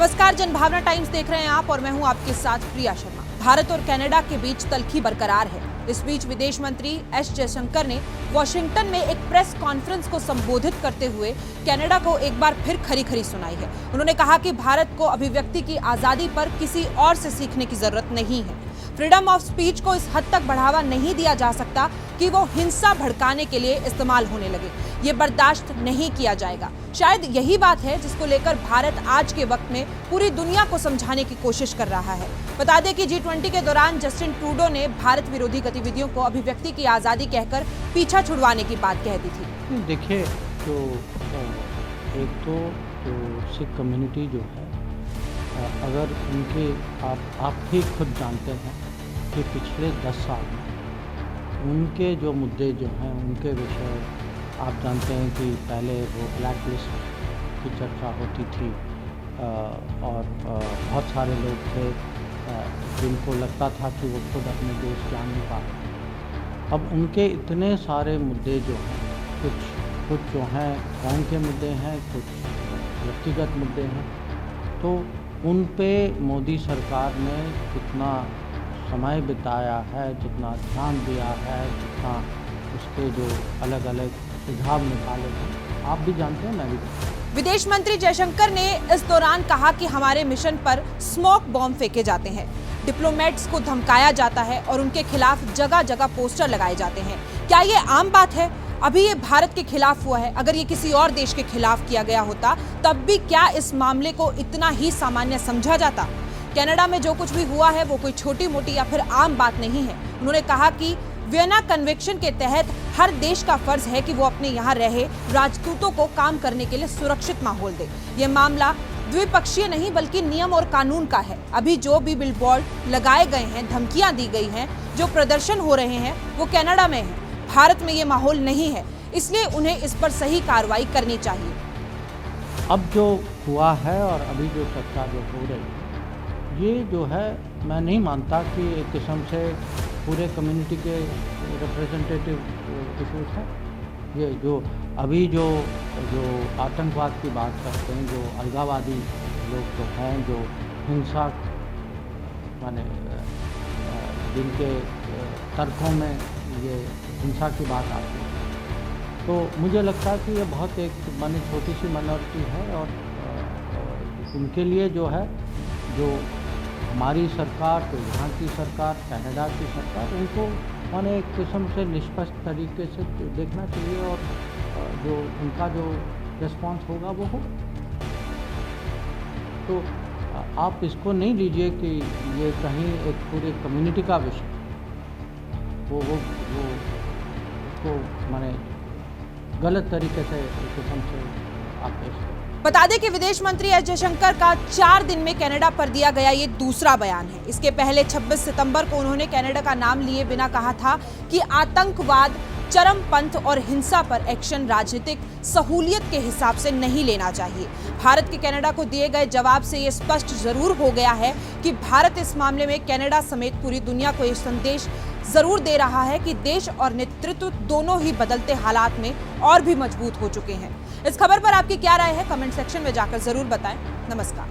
नमस्कार, जनभावना टाइम्स देख रहे हैं आप और मैं हूं आपके साथ प्रिया शर्मा। भारत और कनाडा के बीच तल्खी बरकरार है। इस बीच विदेश मंत्री एस जयशंकर ने वॉशिंगटन में एक प्रेस कॉन्फ्रेंस को संबोधित करते हुए कनाडा को एक बार फिर खरी-खरी सुनाई है। उन्होंने कहा कि भारत को अभिव्यक्ति की आजादी पर किसी और से सीखने की जरूरत नहीं है। फ्रीडम ऑफ स्पीच को इस हद तक बढ़ावा नहीं दिया जा सकता कि वो हिंसा भड़काने के लिए इस्तेमाल होने लगे। ये बर्दाश्त नहीं किया जाएगा। शायद यही बात है जिसको लेकर भारत आज के वक्त में पूरी दुनिया को समझाने की कोशिश कर रहा है। बता दें कि G20 के दौरान जस्टिन ट्रूडो ने भारत विरोधी गतिविधियों को अभिव्यक्ति की आजादी कहकर पीछा छुड़वाने की बात कह दी थी। देखिए, तो एक तो सिख कम्युनिटी जो है, अगर उनके आप भी खुद जानते हैं कि पिछले 10 साल में उनके जो मुद्दे जो हैं उनके विषय आप जानते हैं कि पहले वो ब्लैक लिस्ट की चर्चा होती थी और बहुत सारे लोग थे जिनको लगता था कि वो खुद अपने देश जान नहीं पा रहे। अब उनके इतने सारे मुद्दे जो हैं, कुछ जो हैं कौम के मुद्दे हैं, कुछ व्यक्तिगत मुद्दे हैं, तो उन पे मोदी सरकार ने जितना समय बिताया है, जितना ध्यान दिया है, जितना उसके जो अलग अलग सुझाव निकाले हैं, आप भी जानते हैं, मैं भी जानता हूं। विदेश मंत्री जयशंकर ने इस दौरान कहा कि हमारे मिशन पर स्मोक बॉम्ब फेंके जाते हैं, डिप्लोमेट्स को धमकाया जाता है और उनके खिलाफ जगह जगह पोस्टर लगाए जाते हैं। क्या ये आम बात है? अभी ये भारत के खिलाफ हुआ है, अगर ये किसी और देश के खिलाफ किया गया होता तब भी क्या इस मामले को इतना ही सामान्य समझा जाता? कनाडा में जो कुछ भी हुआ है वो कोई छोटी मोटी या फिर आम बात नहीं है। उन्होंने कहा कि वियना कन्वेंशन के तहत हर देश का फर्ज है कि वो अपने यहाँ रहे राजदूतों को काम करने के लिए सुरक्षित माहौल दे। ये मामला द्विपक्षीय नहीं बल्कि नियम और कानून का है। अभी जो भी बिलबोर्ड लगाए गए हैं, धमकियां दी गई हैं, जो प्रदर्शन हो रहे हैं वो कनाडा में है। भारत में ये माहौल नहीं है, इसलिए उन्हें इस पर सही कार्रवाई करनी चाहिए। अब जो हुआ है और अभी जो चर्चा जो हो रही है, ये जो है मैं नहीं मानता कि एक किस्म से पूरे कम्युनिटी के रिप्रेजेंटेटिव इशूज़ हैं। ये जो अभी जो आतंकवाद की बात करते हैं, जो अलगाववादी लोग जो हैं, जो हिंसा माने जिनके तर्कों में ये हिंसा की बात आती है, तो मुझे लगता है कि ये बहुत एक माने छोटी सी माइनॉरिटी है और उनके लिए जो है, जो हमारी सरकार, तो यहाँ की सरकार, कनाडा की सरकार, उनको माने एक किस्म से निष्पक्ष तरीके से देखना चाहिए और जो उनका जो रिस्पॉन्स होगा वो हो। तो आप इसको नहीं लीजिए कि ये कहीं एक पूरी कम्युनिटी का विषय वो उसको माने गलत तरीके से एक किस्म से आप पेश करें। बता दें कि विदेश मंत्री एस जयशंकर का 4 दिन में कनाडा पर दिया गया ये दूसरा बयान है। इसके पहले 26 सितंबर को उन्होंने कनाडा का नाम लिए बिना कहा था कि आतंकवाद, चरमपंथ और हिंसा पर एक्शन राजनीतिक सहूलियत के हिसाब से नहीं लेना चाहिए। भारत के कनाडा को दिए गए जवाब से ये स्पष्ट जरूर हो गया है कि भारत इस मामले में कनाडा समेत पूरी दुनिया को ये संदेश जरूर दे रहा है कि देश और नेतृत्व दोनों ही बदलते हालात में और भी मजबूत हो चुके हैं। इस खबर पर आपकी क्या राय है? कमेंट सेक्शन में जाकर जरूर बताएं। नमस्कार।